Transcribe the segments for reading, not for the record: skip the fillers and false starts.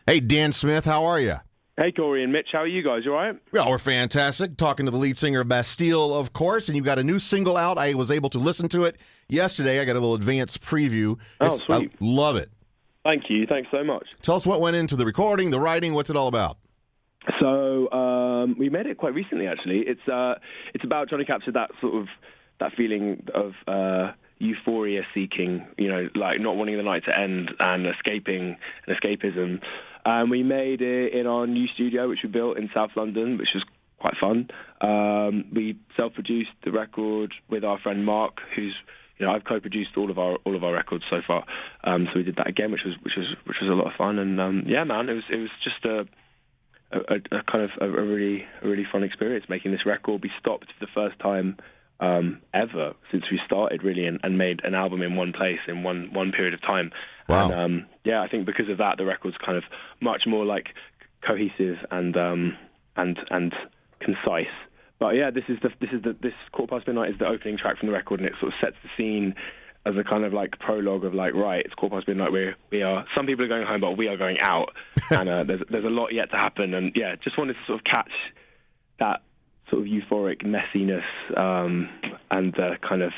Hey, Dan Smith, how are you? Hey, Corey and Mitch, how are you guys? You all right? Well, we're fantastic. Talking to the lead singer of Bastille, of course, and you've got a new single out. I was able to listen to it yesterday. I got a little advanced preview. Sweet. I love it. Thank you. Thanks so much. Tell us what went into the recording, the writing. What's it all about? So we made it quite recently, actually. It's about trying to capture that sort of that feeling of euphoria seeking, like not wanting the night to end and escapism. We made it in our new studio, which we built in South London, which was quite fun. We self-produced the record with our friend Mark, who's I've co-produced all of our records so far. So we did that again, which was a lot of fun. And yeah, man, it was just a kind of a really fun experience making this record. We stopped for the first time ever since we started, really, and made an album in one place in one period of time. Wow. And yeah, I think because of that, the record's kind of much more like cohesive and concise. But yeah, this Quarter Past Midnight is the opening track from the record, and it sort of sets the scene as a kind of like prologue of like, right, it's Quarter Past Midnight. We are. Some people are going home, but we are going out, and there's a lot yet to happen. And yeah, just wanted to sort of catch that sort of euphoric messiness and kind of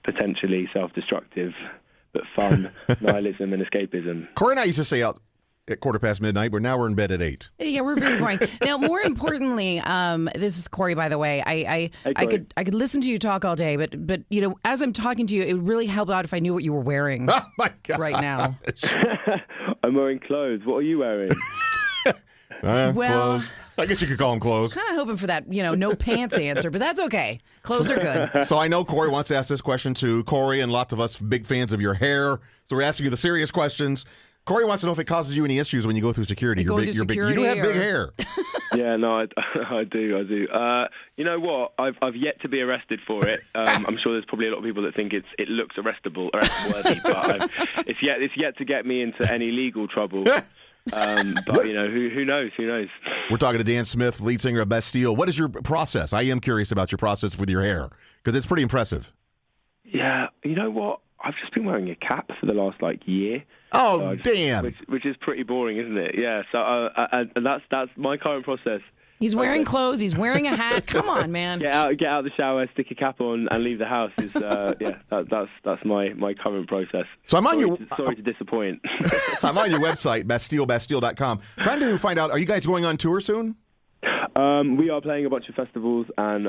potentially self-destructive but fun nihilism and escapism. Corey and I used to stay out at midnight, but now we're in bed at 8. Yeah, we're very boring. Now, more importantly, this is Corey, by the way. I could listen to you talk all day, but as I'm talking to you, it would really help out if I knew what you were wearing. Oh my God. Right now. I'm wearing clothes. What are you wearing? Clothes. I guess you could call them clothes. Kind of hoping for that, no pants answer, but that's okay. Clothes are good. So I know Corey wants to ask this question too. Corey and lots of us big fans of your hair. So we're asking you the serious questions. Corey wants to know if it causes you any issues when you go through security. You're big. You do have big hair. Yeah, no, I do. You know what? I've yet to be arrested for it. I'm sure there's probably a lot of people that think it looks arrestable worthy, but it's yet to get me into any legal trouble. But who knows? Who knows? We're talking to Dan Smith, lead singer of Bastille. What is your process? I am curious about your process with your hair because it's pretty impressive. Yeah, you know what? I've just been wearing a cap for the last year. Oh, damn! Which is pretty boring, isn't it? Yeah. So and that's my current process. He's wearing clothes. He's wearing a hat. Come on, man. Get out of the shower, stick a cap on, and leave the house. Is that's my current process. So I'm on sorry to disappoint. I'm on your website, bastille.com. Trying to find out, are you guys going on tour soon? We are playing a bunch of festivals and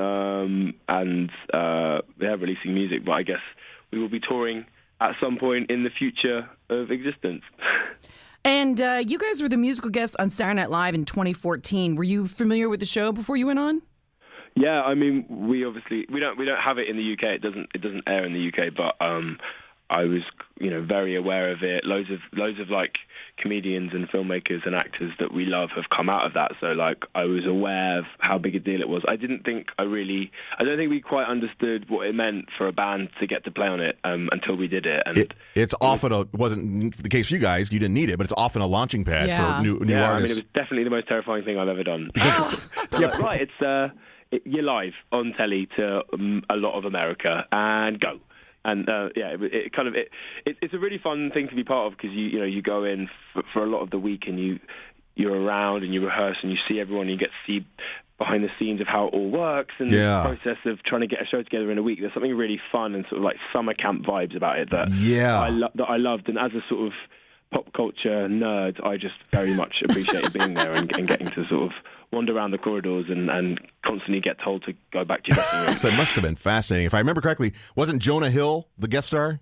releasing music, but I guess we will be touring at some point in the future of existence. And you guys were the musical guests on Saturday Night Live in 2014. Were you familiar with the show before you went on? Yeah, I mean, we don't have it in the UK. It doesn't air in the UK, but I was very aware of it. Loads of like comedians and filmmakers and actors that we love have come out of that. So I was aware of how big a deal it was. I don't think we quite understood what it meant for a band to get to play on it until we did it. And it wasn't the case for you guys. You didn't need it, but it's often a launching pad for new artists. I mean, it was definitely the most terrifying thing I've ever done. Right, you're live on telly to a lot of America and go. And it's a really fun thing to be part of because you go in for a lot of the week and you're around and you rehearse and you see everyone and you get to see behind the scenes of how it all works and the process of trying to get a show together in a week. There's something really fun and sort of like summer camp vibes about it that I loved. And as a sort of pop culture nerd, I just very much appreciated being there and getting to sort of wander around the corridors and constantly get told to go back to your dressing room. That must have been fascinating. If I remember correctly, wasn't Jonah Hill the guest star?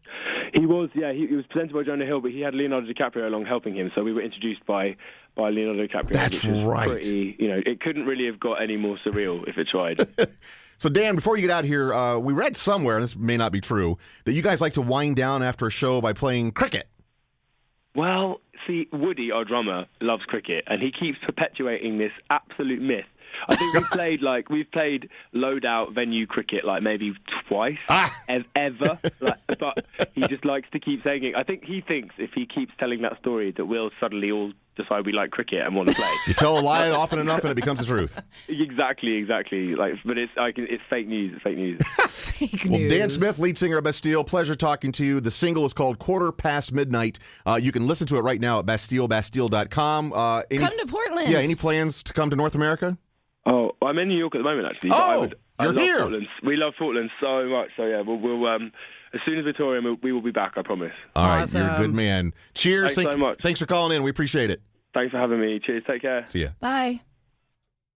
He was, yeah. He was presented by Jonah Hill, but he had Leonardo DiCaprio along helping him, so we were introduced by Leonardo DiCaprio. That's right. Pretty, it couldn't really have got any more surreal if it tried. So, Dan, before you get out here, we read somewhere, and this may not be true, that you guys like to wind down after a show by playing cricket. Well, see, Woody, our drummer, loves cricket, and he keeps perpetuating this absolute myth. I think we've played load-out venue cricket maybe twice, ever. But he just likes to keep saying it. I think he thinks if he keeps telling that story that we'll suddenly all decide we like cricket and want to play. You tell a lie often enough, and it becomes the truth. Exactly. Like, but it's fake news. It's fake news. Fake Well, news. Dan Smith, lead singer of Bastille, pleasure talking to you. The single is called Quarter Past Midnight. You can listen to it right now at bastille.com. Come to Portland. Yeah, any plans to come to North America? Oh, I'm in New York at the moment, actually. Oh, I you're love here. Portland. We love Portland so much. So yeah, we'll as soon as we're touring, we will be back. I promise. All right, Awesome. you're a good man. Cheers. Thanks so much. Thanks for calling in. We appreciate it. Thanks for having me. Cheers. Take care. See ya. Bye.